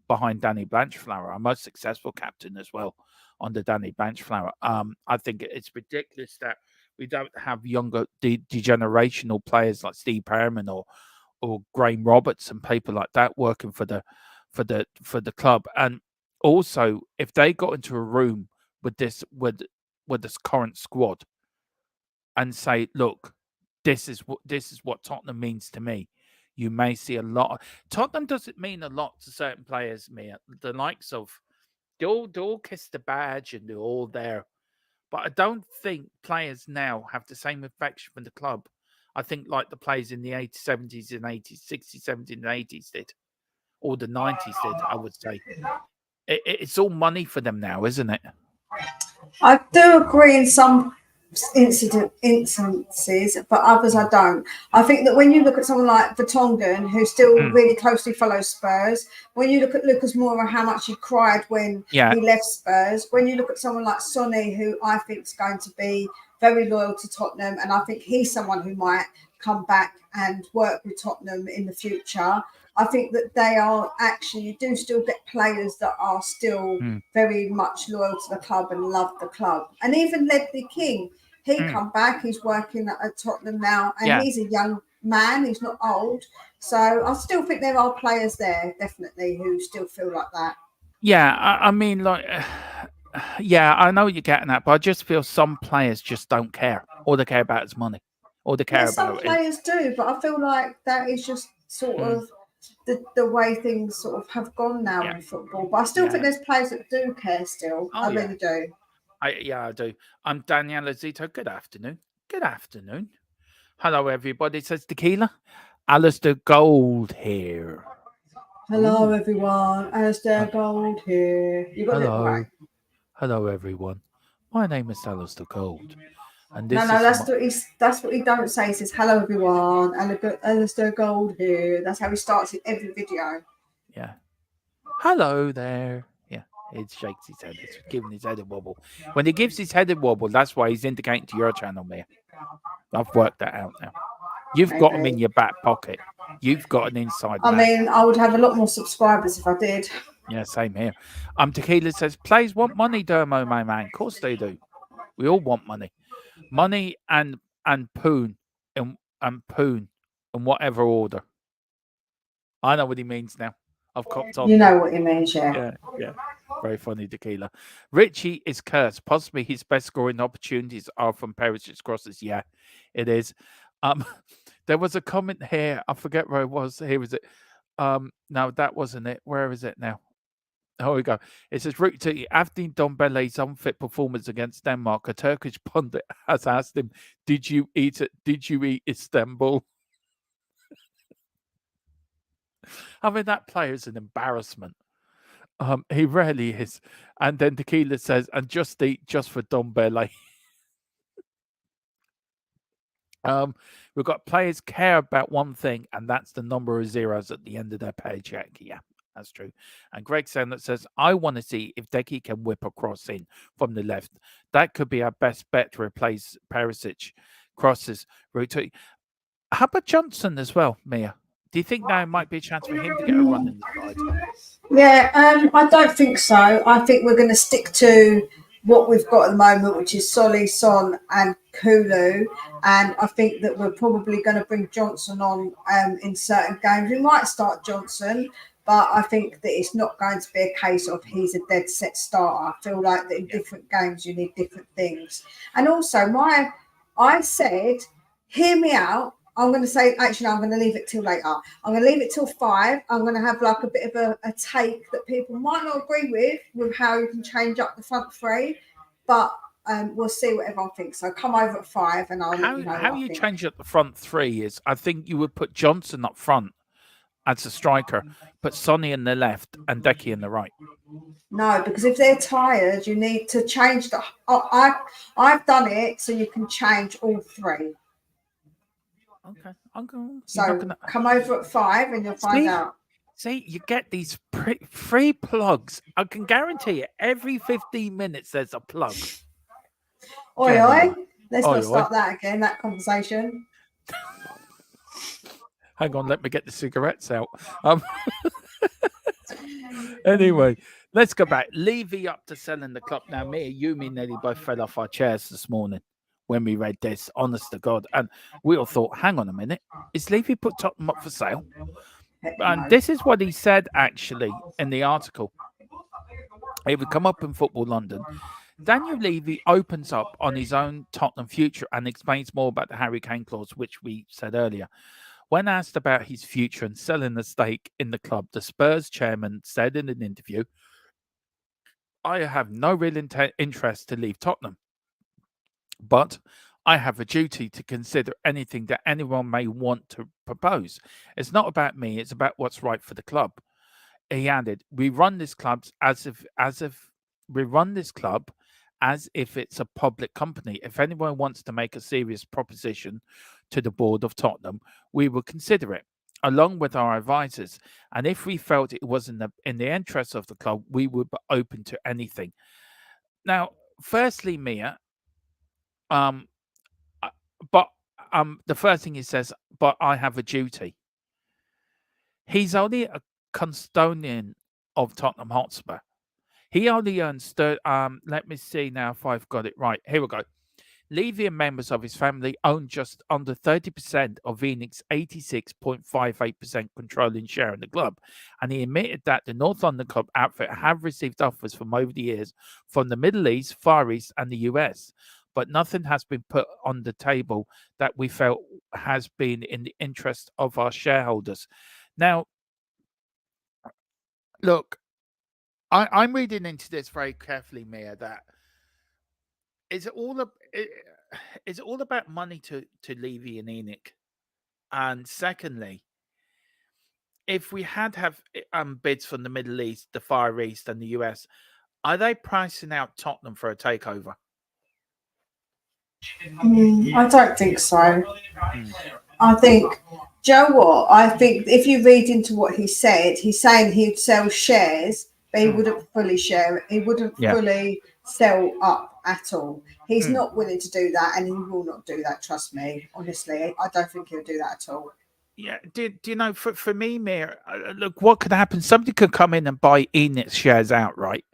A: behind Danny Blanchflower, our most successful captain as well under Danny Blanchflower. I think it's ridiculous that we don't have younger degenerational players like Steve Perriman or Graham Roberts and people like that working for the club. And also, if they got into a room with this current squad and say, "Look, this is what Tottenham means to me," you may see a lot. Tottenham doesn't mean a lot to certain players, Mia. The likes of they all kiss the badge and they're all there, but I don't think players now have the same affection for the club. I think like the players in the 80s, 70s and 80s, 60s, 70s and 80s did, or the 90s did, I would say. It's all money for them now, isn't it?
B: I do agree in some instances, but others I don't. I think that when you look at someone like Vertonghen, who still really closely follows Spurs, when you look at Lucas Moura, how much he cried when he left Spurs, when you look at someone like Sonny, who I think is going to be very loyal to Tottenham, and I think he's someone who might come back and work with Tottenham in the future. I think that they are actually, you do still get players that are still very much loyal to the club and love the club. And even Ledley King, he come back, he's working at Tottenham now, and he's a young man, he's not old. So I still think there are players there, definitely, who still feel like that.
A: Yeah, I mean, like, yeah, I know what you're getting at, but I just feel some players just don't care. All they care about is money. All they care about
B: some players do, but I feel like that is just sort of the way things sort of have gone now in football. But I still think there's players that do care still. I really do.
A: I do. I'm Daniela Zito. Good afternoon. Good afternoon. Hello, everybody. It says Tequila. Alistair Gold here.
B: Hello, everyone. Alistair Gold here. You got it right.
A: Hello, everyone. My name is Alistair Gold. And this
B: that's what he don't say. He says, hello, everyone. Alistair Gold here. That's how he starts in every video.
A: Yeah. Hello there. Yeah. He shakes his head. He's giving his head a wobble. When he gives his head a wobble, that's why he's indicating to your channel, Mia. I've worked that out now. You've got him in your back pocket. You've got an inside man.
B: I mean, I would have a lot more subscribers if I did.
A: Yeah, same here. Tequila says, players want money, Dermo, my man. Of course they do. We all want money and poon and poon in whatever order. I know what he means now. I've copped on.
B: You know what he means, yeah.
A: Yeah. Very funny, Tequila. Richie is cursed. Possibly his best scoring opportunities are from Perisic's crosses. Yeah, it is. There was a comment here. I forget where it was. Here was it. No, that wasn't it. Where is it now? Oh, we go. It says, Richie, after Dombele's unfit performance against Denmark, a Turkish pundit has asked him, Did you eat Istanbul? I mean, that player is an embarrassment. He really is. And then Tequila says, and just eat just for Dombele. We've got players care about one thing, and that's the number of zeros at the end of their paycheck. Yeah, that's true. And Greg Sandler says, I want to see if Decky can whip a cross in from the left. That could be our best bet to replace Perisic crosses. How about Johnson as well, Mia? Do you think there might be a chance for him to get a run in the side?
B: Yeah, I don't think so. I think we're going to stick to what we've got at the moment, which is Solly, Son and Kulu. And I think that we're probably going to bring Johnson on in certain games. We might start Johnson, but I think that it's not going to be a case of he's a dead set starter. I feel like that in different games you need different things. And also, I said, hear me out. I'm going to say, actually, no, I'm going to leave it till later. I'm going to leave it till 5. I'm going to have like a bit of a take that people might not agree with how you can change up the front three, but we'll see what everyone thinks. So come over at 5 and I'll let you know.
A: How you change up the front three is, I think you would put Johnson up front as a striker, put Sonny in the left and Decky in the right.
B: No, because if they're tired, you need to change the. I've done it so you can change all 3.
A: Okay, I'm going.
B: So come over at 5 and you'll find out.
A: See, you get these free plugs. I can guarantee you, every 15 minutes there's a plug.
B: Oi. Let's not start that again, that conversation.
A: Hang on, let me get the cigarettes out. Anyway, let's go back. Levy up to selling the club. Now, me and you, nearly both fell off our chairs this morning when we read this, honest to God. And we all thought, hang on a minute, is Levy put Tottenham up for sale? And this is what he said, actually, in the article. It would come up in Football London. Daniel Levy opens up on his own Tottenham future and explains more about the Harry Kane clause, which we said earlier. When asked about his future and selling the stake in the club, the Spurs chairman said in an interview, I have no real interest to leave Tottenham, but I have a duty to consider anything that anyone may want to propose. It's not about me, it's about what's right for the club. He added, we run this club as if it's a public company. If anyone wants to make a serious proposition to the board of Tottenham, we will consider it, along with our advisors. And if we felt it was in the interest of the club, we would be open to anything. Now, firstly, Mia, the first thing he says, but I have a duty. He's only a custodian of Tottenham Hotspur. He only earns, let me see now if I've got it right. Here we go. Levy and members of his family own just under 30% of Phoenix's 86.58% controlling share in the club. And he admitted that the North London club outfit have received offers from over the years from the Middle East, Far East, and the US. But nothing has been put on the table that we felt has been in the interest of our shareholders. Now, look, I'm reading into this very carefully, Mia, that is it all about money to Levy and Enoch? And secondly, if we have bids from the Middle East, the Far East, and the US, are they pricing out Tottenham for a takeover?
B: I don't think so. I think, Joe, what? I think if you read into what he said, he's saying he'd sell shares, but he wouldn't fully share it. He wouldn't fully sell up at all. He's not willing to do that, and he will not do that. Trust me, honestly, I don't think he'll do that at all.
A: Yeah, do you know, for me, Mia, look, what could happen? Somebody could come in and buy Enix shares outright,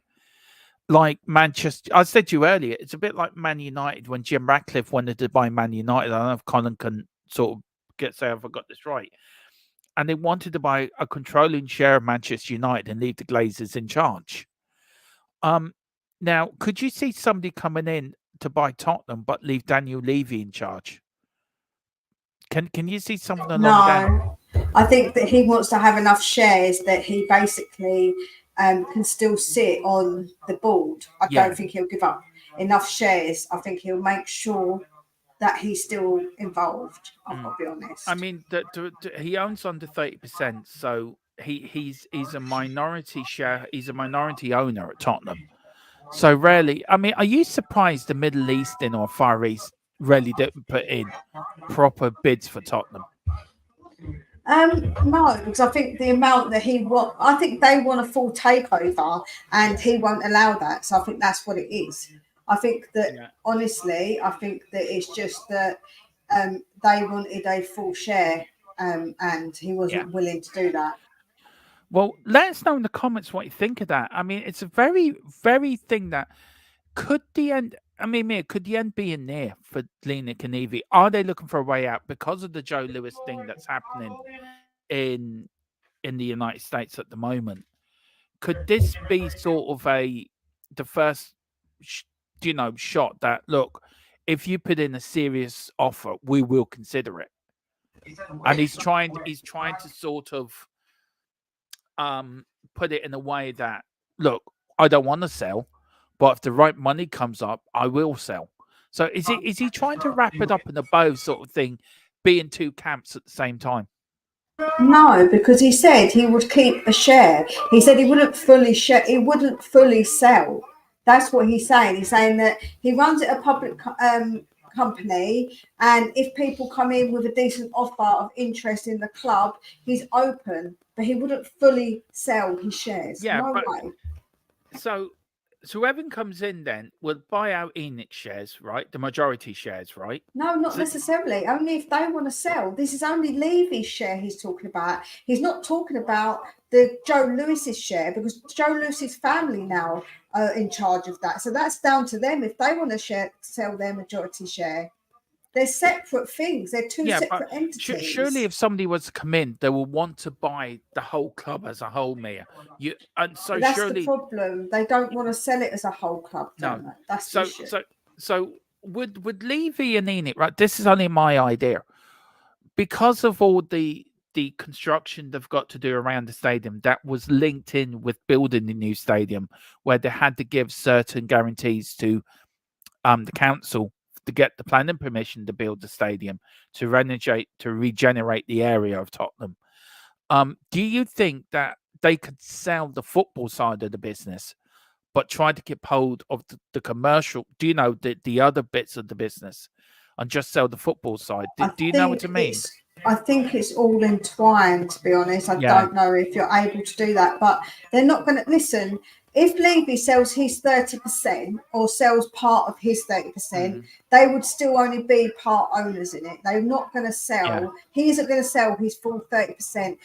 A: like Manchester. I said to you earlier, it's a bit like Man United when Jim Ratcliffe wanted to buy Man United. I don't know if Colin can sort of say if I got this right. And they wanted to buy a controlling share of Manchester United and leave the Glazers in charge. Now, could you see somebody coming in to buy Tottenham but leave Daniel Levy in charge? Can you see something along that?
B: No, I think that he wants to have enough shares that he basically can still sit on the board. I
A: Yeah.
B: don't think he'll give up enough shares. I think he'll make sure that he's still involved. I've got to be honest.
A: I mean, he owns under 30%, so he's a minority share. He's a minority owner at Tottenham. So rarely. I mean, are you surprised the Middle Eastern or Far East really didn't put in proper bids for Tottenham?
B: No, because I think the amount that he want, I think they want a full takeover, and he won't allow that. So I think that's what it is. I think that honestly, I think that it's just that they wanted a full share, and he wasn't willing to do that.
A: Well, let us know in the comments what you think of that. I mean, it's a very, very thing that could the end. I mean, Mia, could the end be in there for Lena Kanevi? Are they looking for a way out because of the Joe Lewis thing that's happening in the United States at the moment? Could this be sort of the first, shot that, look, if you put in a serious offer, we will consider it? And he's trying to sort of put it in a way that, look, I don't want to sell, but if the right money comes up, I will sell. So is he trying to wrap it up in a bow sort of thing, be in two camps at the same time?
B: No, because he said he would keep a share. He said he wouldn't fully share. He wouldn't fully sell. That's what he's saying. He's saying that he runs it a public company, and if people come in with a decent offer of interest in the club, he's open, but he wouldn't fully sell his shares.
A: Yeah,
B: no
A: but
B: way.
A: So whoever comes in then will buy out Enix shares, right? The majority shares, right?
B: No, not necessarily. Only if they want to sell. This is only Levy's share he's talking about. He's not talking about the Joe Lewis's share, because Joe Lewis's family now are in charge of that. So that's down to them if they want to sell their majority share. They're separate things. They're two separate entities.
A: Surely, if somebody was to come in, they will want to buy the whole club as a whole, Mia. And so
B: but that's
A: surely
B: the problem. They don't want to sell it as a whole club.
A: No,
B: that's the issue.
A: So would Levy and Enid, right? This is only my idea, because of all the construction they've got to do around the stadium that was linked in with building the new stadium, where they had to give certain guarantees to the council to get the planning permission to build the stadium, to regenerate the area of Tottenham. Do you think that they could sell the football side of the business, but try to keep hold of the commercial, the other bits of the business, and just sell the football side? Do you know what I mean?
B: I think it's all entwined, to be honest. I don't know if you're able to do that, but they're not going to listen. If Levy sells his 30% or sells part of his 30%, they would still only be part owners in it. They're not going to sell. He isn't going to sell his full 30%.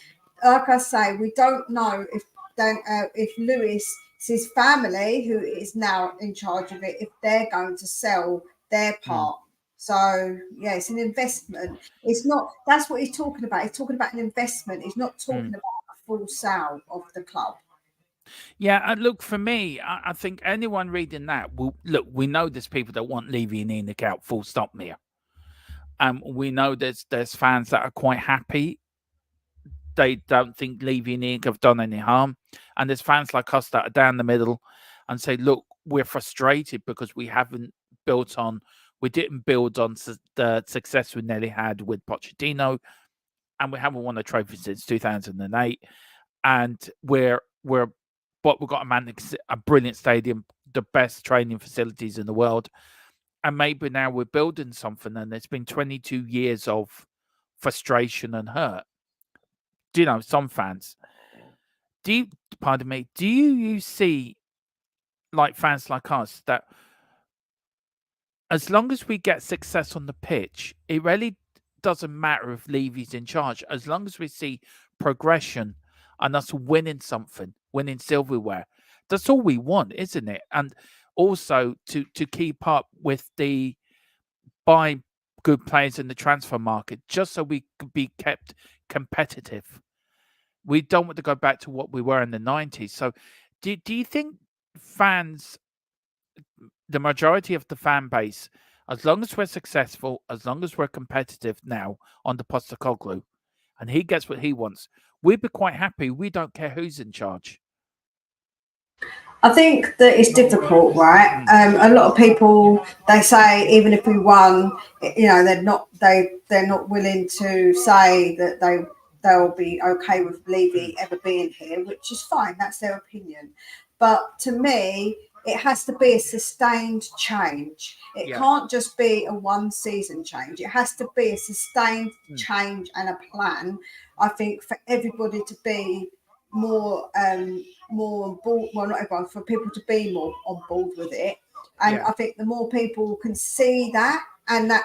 B: Like I say, we don't know if Lewis's family, who is now in charge of it, if they're going to sell their part. So yeah, it's an investment. It's not. That's what he's talking about. He's talking about an investment. He's not talking about a full sale of the club.
A: Yeah, and look, for me, I think anyone reading that will look. We know there's people that want Levy and Enoch out, full stop, Mia. We know there's fans that are quite happy. They don't think Levy and Enoch have done any harm, and there's fans like us that are down the middle and say, look, we're frustrated because we didn't build on the success we nearly had with Pochettino, and we haven't won a trophy since 2008, and but we've got a brilliant stadium, the best training facilities in the world, and maybe now we're building something, and it's been 22 years of frustration and hurt. Some fans. Do you see, like, fans like us, that as long as we get success on the pitch, it really doesn't matter if Levy's in charge, as long as we see progression and us winning something, winning silverware, That's all we want, isn't it? And also to keep up with the buy good players in the transfer market, just so we could be kept competitive. We don't want to go back to what we were in the 90s. So do you think fans, the majority of the fan base, as long as we're successful, as long as we're competitive now on the Postecoglou, and he gets what he wants, we'd be quite happy. We don't care who's in charge.
B: I think that it's difficult, right? A lot of people, they say even if we won, you know, they're not willing to say that they'll be okay with Levy ever being here, which is fine. That's their opinion. But to me, it has to be a sustained change. It can't just be a one season change. It has to be a sustained change and a plan. I think for everybody to be more on board, well, not everyone, for people to be more on board with it. And I think the more people can see that and that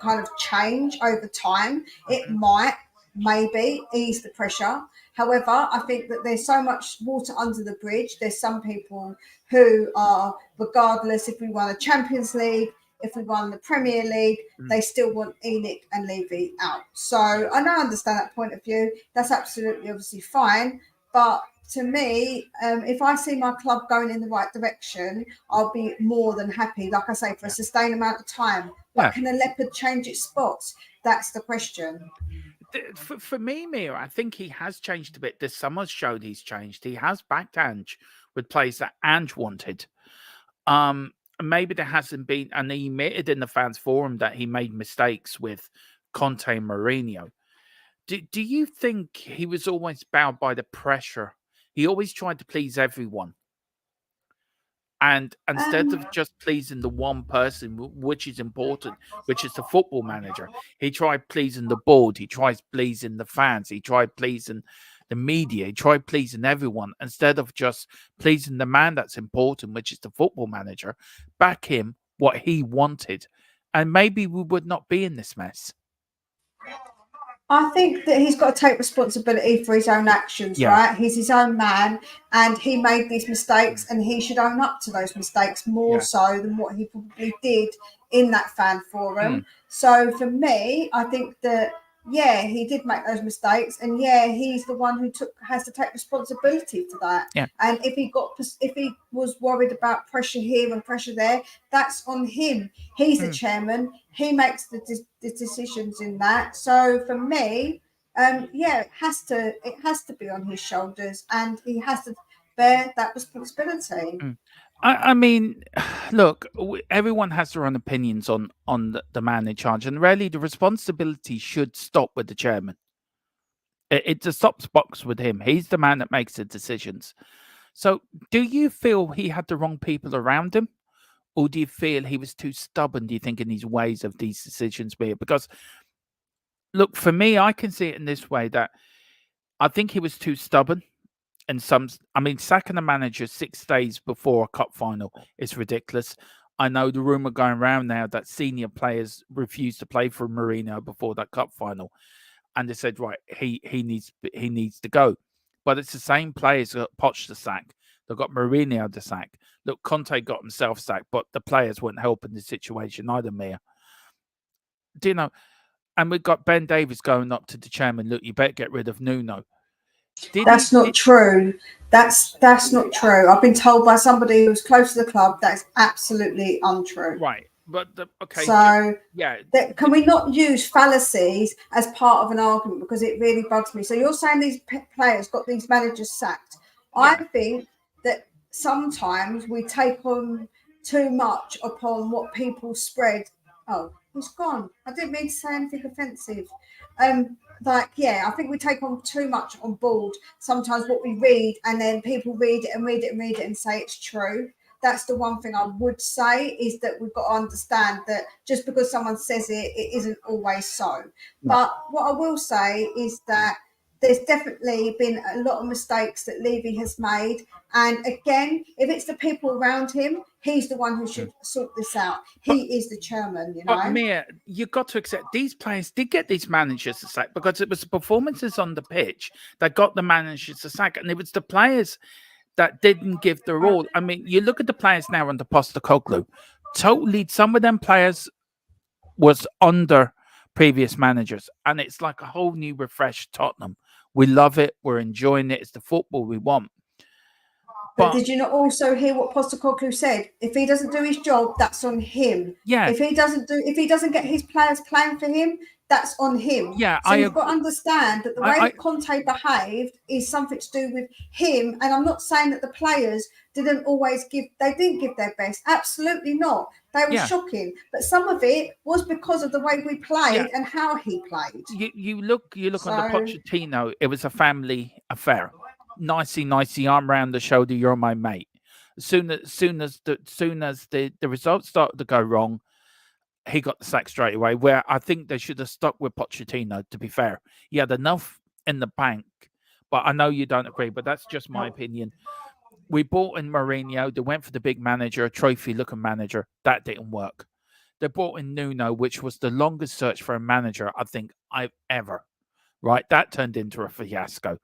B: kind of change over time, it might maybe ease the pressure. However, I think that there's so much water under the bridge. There's some people who are, regardless if we won a Champions League, if we won the Premier League, they still want Enoch and Levy out. So I don't understand that point of view. That's absolutely obviously fine. But to me, if I see my club going in the right direction, I'll be more than happy, like I say, for a sustained amount of time. But can a leopard change its spots? That's the question.
A: For me, Mia, I think he has changed a bit. This summer showed he's changed. He has backed Ange with plays that Ange wanted. Maybe there hasn't been, and he admitted in the fans forum that he made mistakes with Conte and Mourinho. Do you think he was always bound by the pressure? He always tried to please everyone. And instead of just pleasing the one person, which is important, which is the football manager, he tried pleasing the board. He tried pleasing the fans. He tried pleasing the media. He tried pleasing everyone instead of just pleasing the man that's important, which is the football manager. Back him what he wanted. And maybe we would not be in this mess.
B: I think that he's got to take responsibility for his own actions, right? He's his own man and he made these mistakes and he should own up to those mistakes more so than what he probably did in that fan forum. So for me, I think that, he did make those mistakes and he's the one who has to take responsibility for that. And if he was worried about pressure here and pressure there, that's on him. He's the chairman. He makes the decisions in that. So for me, it has to be on his shoulders, and he has to bear that responsibility.
A: I mean, look, everyone has their own opinions on the man in charge, and really the responsibility should stop with the chairman. It just stops box with him. He's the man that makes the decisions. So do you feel he had the wrong people around him? Or do you feel he was too stubborn, do you think, in his ways of these decisions? Because, look, for me, I can see it in this way, that I think he was too stubborn. And sacking a manager 6 days before a cup final is ridiculous. I know the rumor going around now that senior players refused to play for Mourinho before that cup final. And they said, right, he needs to go. But it's the same players that got Poch to sack. They've got Mourinho to sack. Look, Conte got himself sacked, but the players weren't helping the situation either, Mia. Do you know? And we've got Ben Davies going up to the chairman, look, you better get rid of Nuno.
B: That's not true. That's not true. I've been told by somebody who's close to the club that's absolutely untrue.
A: Right. But
B: can we not use fallacies as part of an argument, because it really bugs me? So you're saying these players got these managers sacked. I think that sometimes we take on too much upon what people spread. Oh, he's gone. I didn't mean to say anything offensive. I think we take on too much on board sometimes what we read, and then people read it and say it's true. That's the one thing I would say, is that we've got to understand that just because someone says it, it isn't always so. But what I will say is that there's definitely been a lot of mistakes that Levy has made. And again, if it's the people around him, he's the one who should sort this out. He is the chairman, you know.
A: But Mia, you've got to accept these players did get these managers to sack because it was the performances on the pitch that got the managers to sack. And it was the players that didn't give their all. I mean, you look at the players now under Postecoglou. Totally, some of them players was under previous managers, and it's like a whole new, refreshed Tottenham. We love it. We're enjoying it. It's the football we want.
B: But did you not also hear what Postecoglou said? If he doesn't do his job, that's on him.
A: Yeah.
B: If he doesn't get his players playing for him, that's on him.
A: Yeah.
B: So you've got to understand that the way that Conte behaved is something to do with him. And I'm not saying that the players didn't give their best. Absolutely not. They were shocking. But some of it was because of the way we played and how he played.
A: You look under Pochettino, it was a family affair. Nicey, arm round the shoulder, you're my mate. As soon as the results started to go wrong, he got the sack straight away. Where I think they should have stuck with Pochettino, to be fair. He had enough in the bank, but I know you don't agree, but that's just my opinion. We bought in Mourinho, they went for the big manager, trophy-looking manager. That didn't work. They brought in Nuno, which was the longest search for a manager I think I've ever. Right? That turned into a fiasco.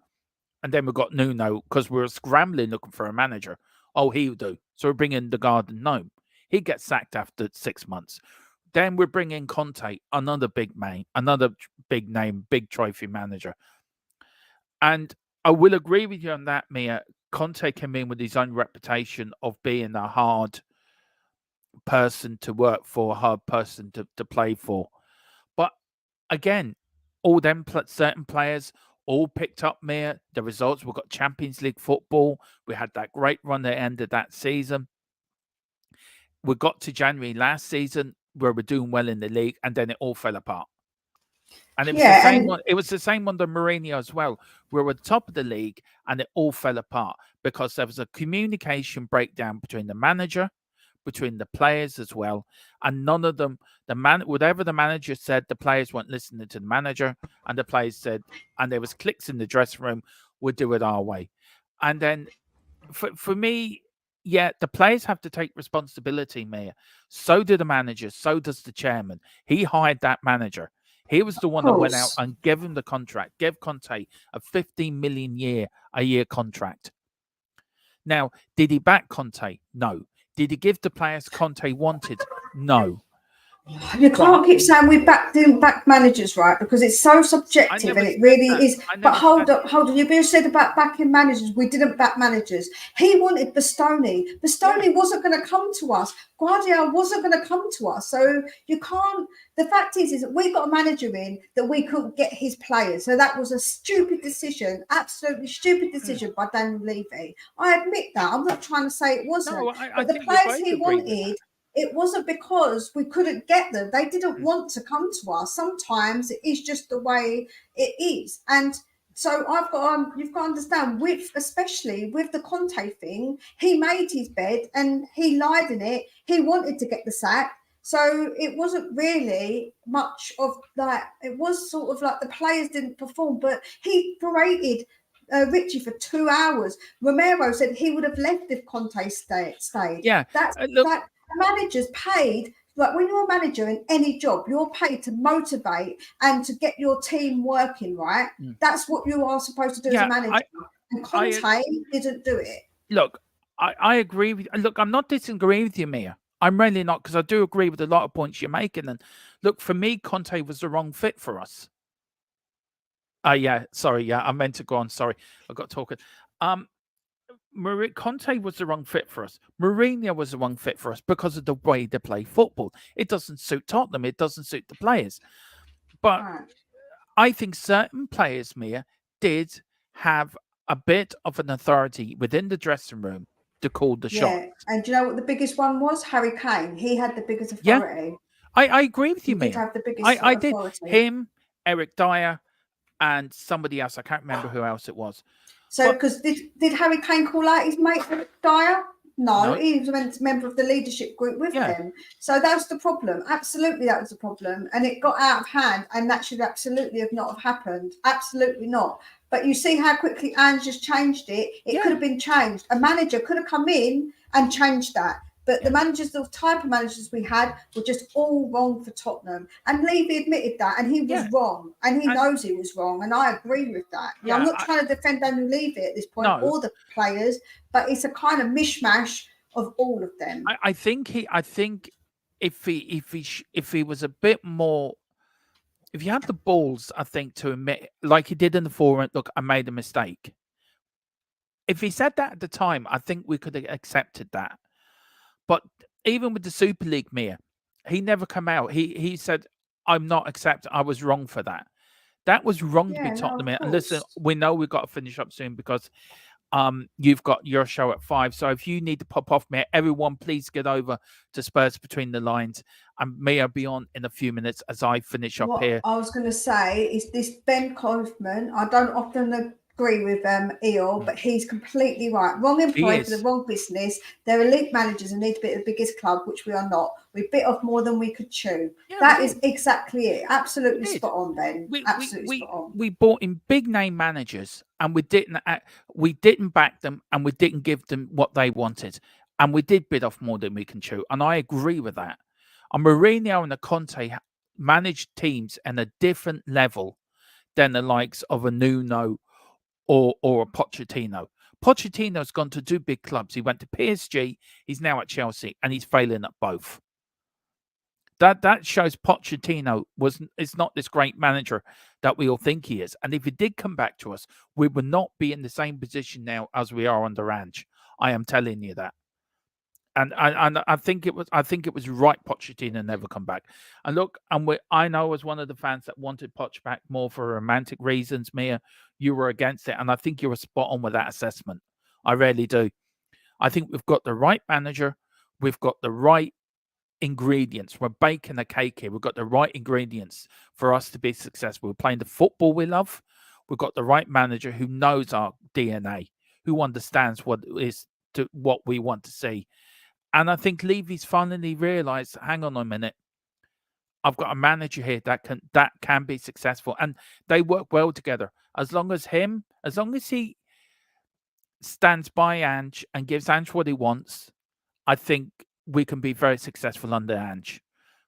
A: And then we got Nuno because we were scrambling looking for a manager. Oh, he'll do. So we're bringing the garden gnome. He gets sacked after 6 months. Then we're bringing Conte, another big name, big trophy manager. And I will agree with you on that, Mia. Conte came in with his own reputation of being a hard person to work for, a hard person to play for. But again, all them certain players all picked up, Mia, the results. We've got Champions League football. We had that great run at the end of that season. We got to January last season where we're doing well in the league, and then it all fell apart. And it was the same one. It was the same under Mourinho as well. We were at the top of the league, and it all fell apart because there was a communication breakdown between the manager, between the players as well, and none of them. Whatever the manager said, the players weren't listening to the manager, and the players said, and there was clicks in the dressing room. We'll do it our way. And then, for me, yeah, the players have to take responsibility, Mia. So do the managers. So does the chairman. He hired that manager. He was the one that went out and gave him the contract, gave Conte a 15 million a year contract. Now, did he back Conte? No. Did he give the players Conte wanted? No.
B: You can't keep saying we didn't back managers, right? Because it's so subjective and it really is. But hold on. You being said about backing managers. We didn't back managers. He wanted Bastoni. Bastoni wasn't going to come to us. Guardiola wasn't going to come to us. So you can't. The fact is that we got a manager in that we couldn't get his players. So that was a stupid decision, absolutely stupid decision by Daniel Levy. I admit that. I'm not trying to say it wasn't.
A: No,
B: but the players he wanted. It wasn't because we couldn't get them. They didn't want to come to us. Sometimes it is just the way it is. And so you've got to understand, especially with the Conte thing, he made his bed and he lied in it. He wanted to get the sack. So it wasn't really much of that. It was sort of like the players didn't perform, but he berated Richie for 2 hours. Romero said he would have left if Conte stayed.
A: Yeah.
B: Managers paid, like when you're a manager in any job, you're paid to motivate and to get your team working, right? That's what you are supposed to do as a manager. And Conte didn't do it.
A: Look, I agree with you. Look, I'm not disagreeing with you, Mia. I'm really not, because I do agree with a lot of points you're making. And look, for me, Conte was the wrong fit for us. Sorry, I meant to go on. Sorry, I got talking. Conte was the wrong fit for us. Mourinho was the wrong fit for us because of the way they play football. It doesn't suit Tottenham. It doesn't suit the players. But I think certain players, Mia, did have a bit of an authority within the dressing room to call the shot.
B: And do you know what the biggest one was? Harry Kane. He had the biggest authority.
A: I agree with you, Mia.
B: He did have the biggest
A: I
B: authority.
A: did. Him, Eric Dyer, and somebody else. I can't remember who else it was.
B: So, because did Harry Kane call out his mate Dyer? No, he was a member of the leadership group with them. So that's the problem. Absolutely, that was the problem. And it got out of hand, and that should absolutely not have happened. Absolutely not. But you see how quickly Ange just changed it. It could have been changed. A manager could have come in and changed that. But the managers, the type of managers we had, were just all wrong for Tottenham. And Levy admitted that, and he was wrong, and he knows he was wrong, and I agree with that. And I'm not trying to defend Daniel Levy at this point, or the players, but it's a kind of mishmash of all of them.
A: I think if he was a bit more, if you had the balls, I think, to admit, like he did in the forum, look, I made a mistake. If he said that at the time, I think we could have accepted that. But even with the Super League, Mia, he never come out. He said, I'm not accepting. I was wrong for that. That was wrong to be Tottenham. And listen, we know we've got to finish up soon because you've got your show at 5. So if you need to pop off, Mia, everyone, please get over to Spurs Between the Lines. And Mia will be on in a few minutes as I finish up here.
B: I was going to say is this Ben Kaufman. I don't often agree with Eeyore, but he's completely right. Wrong employee for the wrong business. They're elite managers and need to be at the biggest club, which we are not. We bit off more than we could chew. Yeah, that is exactly it. Absolutely spot on, Ben. Absolutely spot on.
A: We brought in big name managers and we didn't back them and we didn't give them what they wanted. And we did bid off more than we can chew. And I agree with that. And Mourinho and Conte managed teams at a different level than the likes of a Nuno or a Pochettino. Pochettino's gone to 2 big clubs. He went to PSG, he's now at Chelsea, and he's failing at both. That shows Pochettino is not this great manager that we all think he is. And if he did come back to us, we would not be in the same position now as we are under Ange. I am telling you that. And I think it was right Pochettino never come back. And look, I know I was one of the fans that wanted Poch back more for romantic reasons. Mia, you were against it, and I think you were spot on with that assessment. I really do. I think we've got the right manager, we've got the right ingredients. We're baking a cake here. We've got the right ingredients for us to be successful. We're playing the football we love. We've got the right manager who knows our DNA, who understands what we want to see. And I think Levy's finally realised, hang on a minute, I've got a manager here that can be successful. And they work well together. As long as he stands by Ange and gives Ange what he wants, I think we can be very successful under Ange.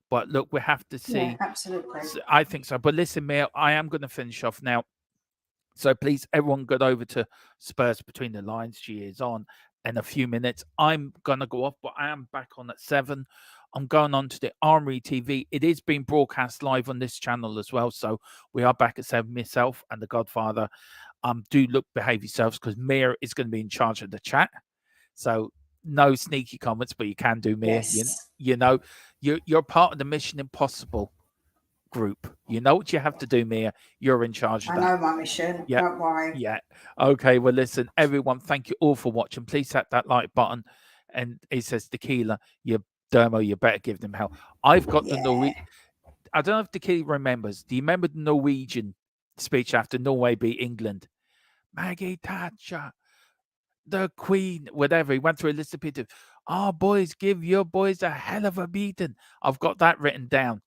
A: But look, we have to see.
B: Yeah, absolutely.
A: I think so. But listen, Mia, I am going to finish off now. So please, everyone, get over to Spurs Between the Lines. She is on in a few minutes. I'm going to go off, but I am back on at 7. I'm going on to the Armory TV. It is being broadcast live on this channel as well. So we are back at 7. Myself and the Godfather. Do behave yourselves because Mia is going to be in charge of the chat. So no sneaky comments, but you can do, Mia.
B: Yes.
A: You know, you're part of the Mission Impossible group. You know what you have to do, Mia. You're in charge of that.
B: I know my mission.
A: Yeah.
B: Don't worry.
A: Yeah. Okay. Well, listen, everyone, thank you all for watching. Please hit that like button. And it says Tequila, you Dermo, you better give them hell. I've got the Norwegian. I don't know if Tequila remembers. Do you remember the Norwegian speech after Norway beat England? Maggie Thatcher, the Queen, whatever. He went through a list of people. Boys, give your boys a hell of a beating. I've got that written down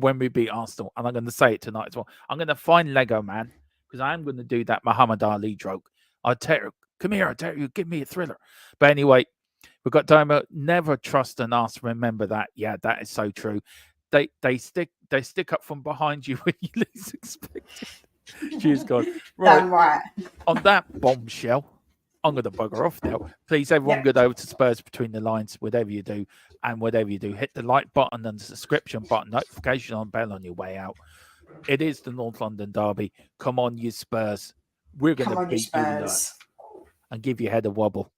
A: when we beat Arsenal, and I'm going to say it tonight as well. I'm going to find Lego Man because I am going to do that Muhammad Ali joke. I'll tell you, come here, I tell you, give me a thriller. But anyway, we've got Domo. Never trust an ass. Remember that. Yeah, that is so true. They stick up from behind you when you least expect it. Cheers, God.
B: Right.
A: On that bombshell, I'm going to bugger off now. Please, everyone, get over to Spurs Between the Lines, whatever you do. And whatever you do, hit the like button and the subscription button, notification on bell on your way out. It is the North London derby. Come on, you Spurs. We're going to beat you and give your head a wobble.